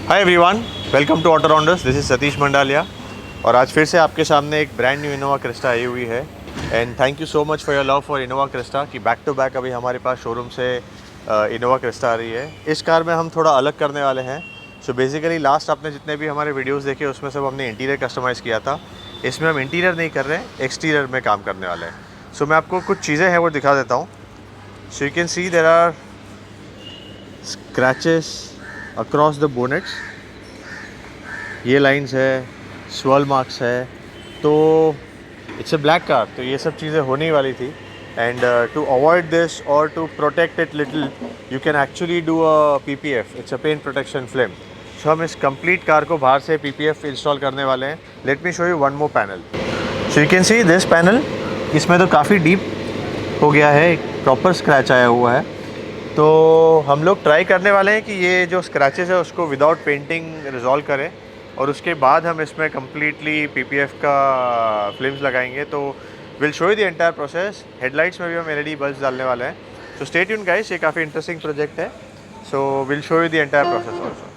Hi everyone, welcome to auto rounders. This is Satish Mandalia और आज फिर से आपके सामने एक ब्रांड न्यू इनोवा क्रिस्टा आई हुई है। And thank you so much for your love for Innova Crysta कि बैक टू बैक अभी हमारे पास शोरूम से इनोवा क्रिस्टा आ रही है। इस कार में हम थोड़ा अलग करने वाले हैं। सो बेसिकली लास्ट आपने जितने भी हमारे वीडियोस देखे उसमें सब हमने इंटीरियर कस्टमाइज़ किया था। इसमें हम इंटीरियर नहीं कर रहे हैं, एक्सटीरियर में काम करने वाले हैं। सो मैं आपको कुछ चीज़ें हैं वो दिखा देता हूँ। So you can see there are scratches across the bonnets, ये लाइंस है, स्वर्ल मार्क्स है। तो इट्स अ ब्लैक कार, तो ये सब चीज़ें होने वाली थी। एंड टू अवॉइड दिस और to protect it little you can actually do a PPF, it's a paint protection film. So हम इस कंप्लीट कार को बाहर से PPF इंस्टॉल करने वाले हैं। Late me show you one more panel. So you can see this panel, इसमें तो काफ़ी डीप हो गया है, एक प्रॉपर स्क्रैच आया हुआ है। तो हम लोग ट्राई करने वाले हैं कि ये जो स्क्रैचेस है उसको विदाउट पेंटिंग रिजॉल्व करें और उसके बाद हम इसमें कम्प्लीटली PPF का फिल्म्स लगाएंगे। तो will show you the entire process. Headlights में भी हम LED बल्ब डालने वाले हैं। सो स्टे ट्यून गाइस, ये काफ़ी इंटरेस्टिंग प्रोजेक्ट है। So will show you the entire process also.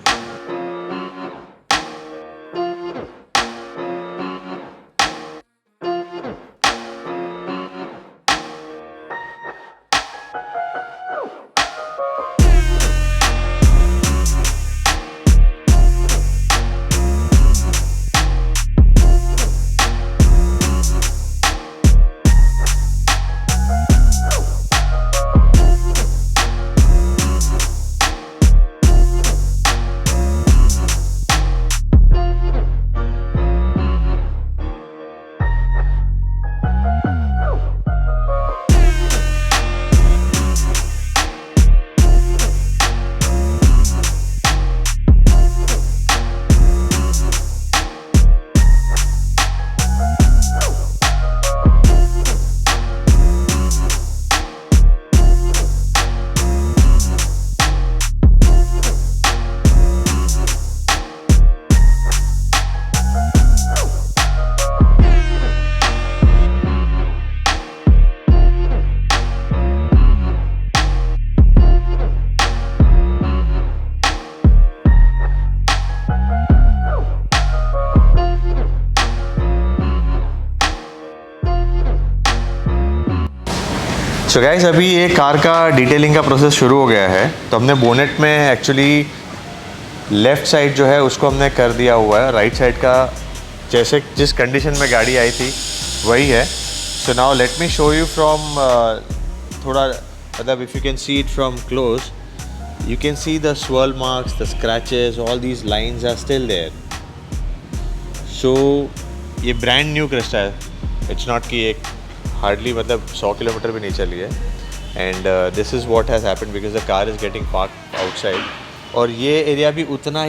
So guys, अभी ये कार का डिटेलिंग का प्रोसेस शुरू हो गया है। तो हमने बोनेट में एक्चुअली लेफ़्ट साइड जो है उसको हमने कर दिया हुआ है। राइट साइड का जैसे जिस कंडीशन में गाड़ी आई थी वही है। So now let me show you from थोड़ा, मतलब if you can see it from close, you can see the swirl marks, the scratches, all these lines are still there. So ये ब्रांड न्यू क्रिस्टा है। It's not कि एक hardly मतलब 100 kilometre भी नहीं चली है। And this is what has happened because the car is getting park outside. और ये एरिया भी उतने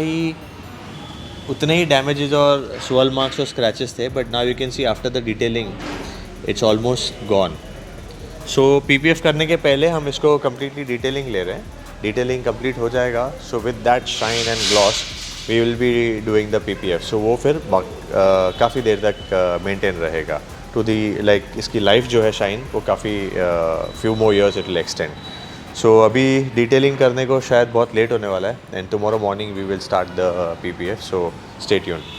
ही डैमेजेस और स्वर्ल मार्क्स और स्क्रैचेस थे, but now you can C after the detailing it's almost gone. So PPF करने के पहले हम इसको कम्प्लीटली डिटेलिंग ले रहे हैं। डिटेलिंग कंप्लीट हो जाएगा, so with that shine and gloss we will be doing the PPF। So वो फिर काफ़ी देर तक मेंटेन रहेगा टू दी लाइक इसकी लाइफ जो है शाइन वो काफ़ी few more years it will extend. So अभी डिटेलिंग करने को शायद बहुत लेट होने वाला है and tomorrow morning we will start the PPF। So stay tuned.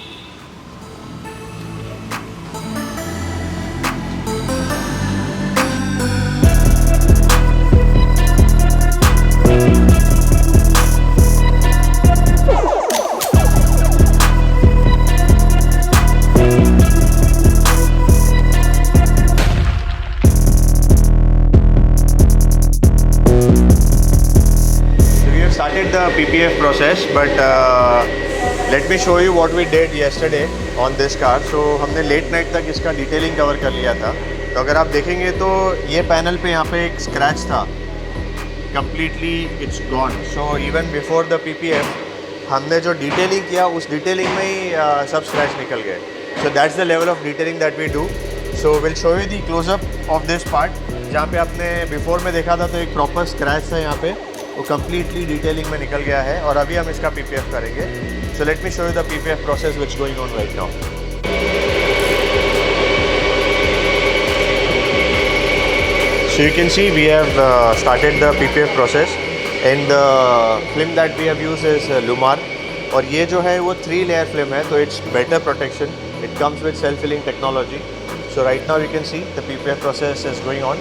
The PPF process, but let me show you what we did yesterday on this car. So हमने late night तक इसका डिटेलिंग कवर कर लिया था। तो अगर आप देखेंगे तो ये पैनल पे यहाँ पे एक स्क्रैच था, completely it's gone. So even before the PPF हमने जो डिटेलिंग किया उस डिटेलिंग में ही सब स्क्रैच निकल गए। So that's the level of detailing that we do. So we'll show you the close up of this part. जहाँ पे आपने बिफोर में देखा था तो एक प्रॉपर स्क्रैच था यहाँ पे, वो कम्प्लीटली डिटेलिंग में निकल गया है और अभी हम इसका PPF करेंगे। So let me show you the PPF process which going on right now. So you can see we have started the PPF process, and the film that we have used is Lumar. और ये जो है वो 3 layer film है, तो it's better protection. It comes with self healing technology. So right now you can see the PPF process is going on,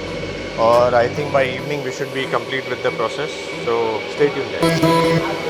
और I think by evening we should be complete with the process. So stay tuned.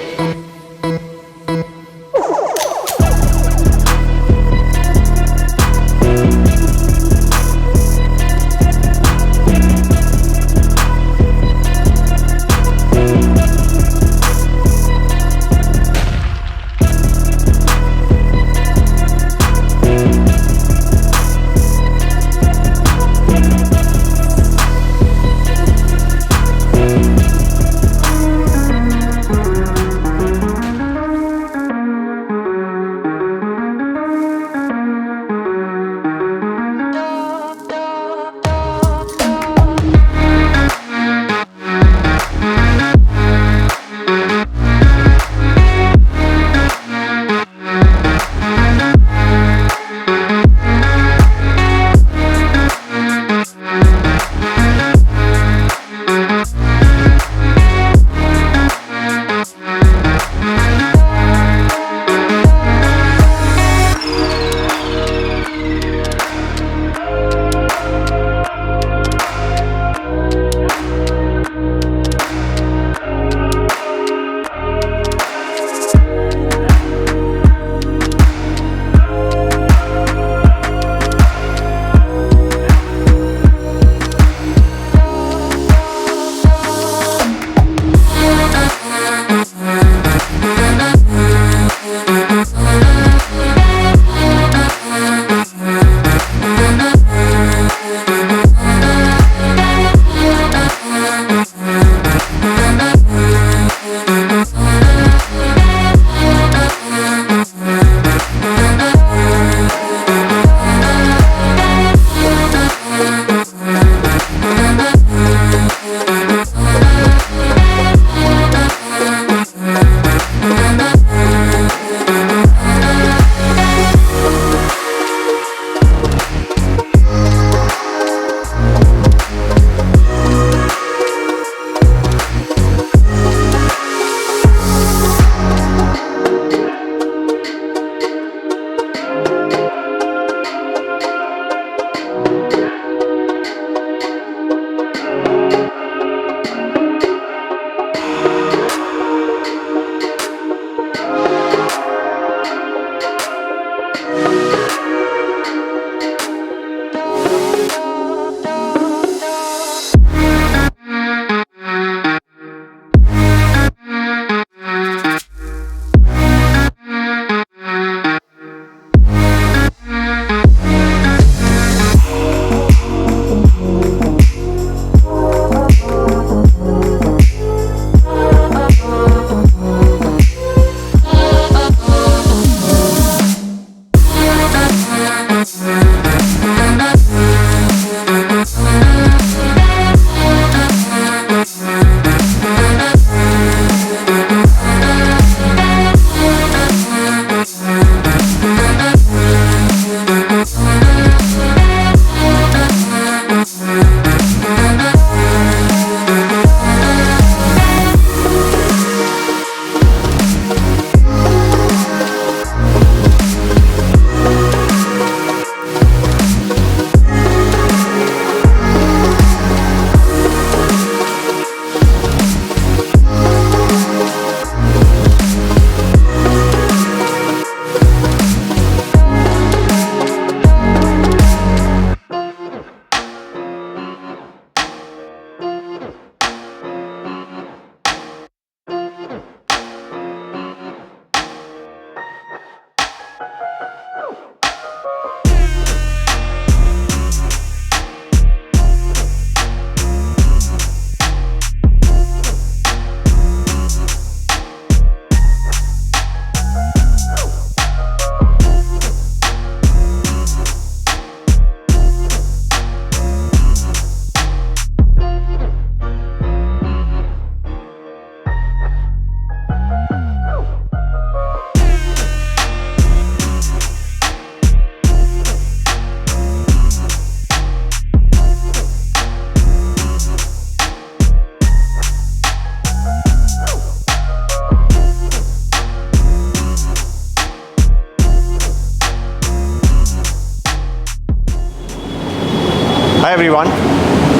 Hi everyone,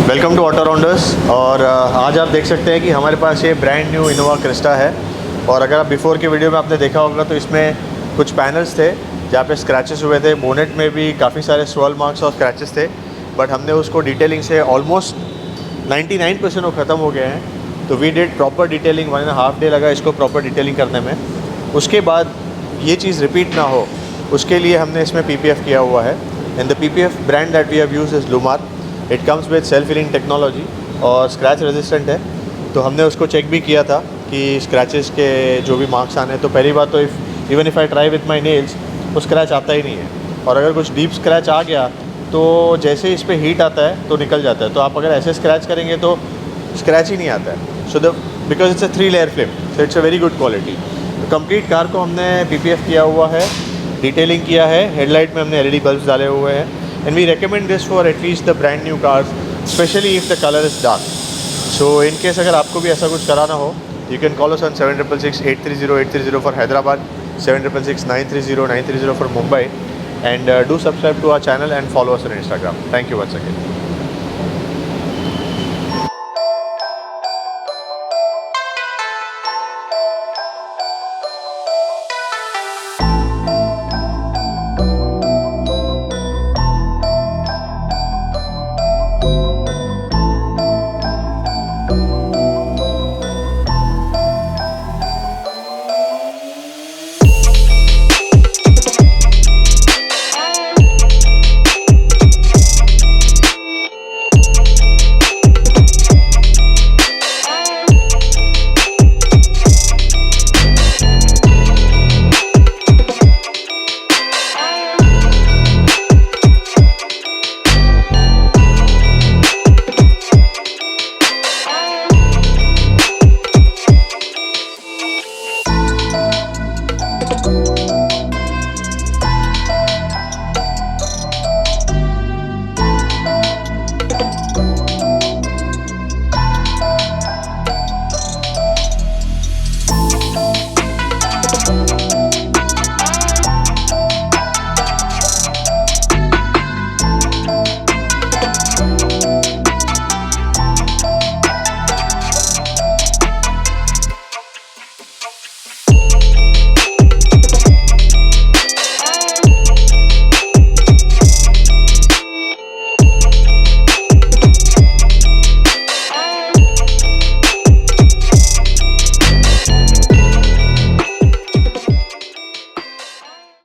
welcome to auto Rounders. और आज आप देख सकते हैं कि हमारे पास ये ब्रांड न्यू इनोवा क्रिस्टा है। और अगर आप बिफोर के वीडियो में आपने देखा होगा तो इसमें कुछ पैनल्स थे जहाँ पे स्क्रैचेस हुए थे। बोनेट में भी काफ़ी सारे स्वर्ल मार्क्स और स्क्रैचेस थे, बट हमने उसको डिटेलिंग से ऑलमोस्ट 99% वो ख़त्म हो गए हैं। तो we did proper detailing, 1.5 day लगा इसको प्रॉपर डिटेलिंग करने में। उसके बाद ये चीज़ रिपीट ना हो उसके लिए हमने इसमें PPF किया हुआ है। And the PPF brand that we have used is Llumar. It comes with self healing technology और स्क्रैच रेजिस्टेंट है। तो हमने उसको चेक भी किया था कि स्क्रैचेस के जो भी मार्क्स आने, तो पहली बात तो even if I try with my nails वो स्क्रैच आता ही नहीं है। और अगर कुछ डीप स्क्रैच आ गया तो जैसे ही इस पर हीट आता है तो निकल जाता है। तो आप अगर ऐसे स्क्रैच करेंगे तो स्क्रैच ही नहीं आता है। So the because it's a 3 layer film, so it's a very good quality. तो कंप्लीट कार को हमने PPF किया हुआ है, डिटेलिंग किया है। हेडलाइट में हमने LED बल्ब्स डाले हुए हैं। And we recommend this for at least the brand new cars, specially if the colour is dark. So in case अगर आपको भी ऐसा कुछ कराना हो, you can call us on 7666-830-830 for Hyderabad, 7666-930-930 for Mumbai, and do subscribe to our channel and follow us on Instagram. Thank you once again.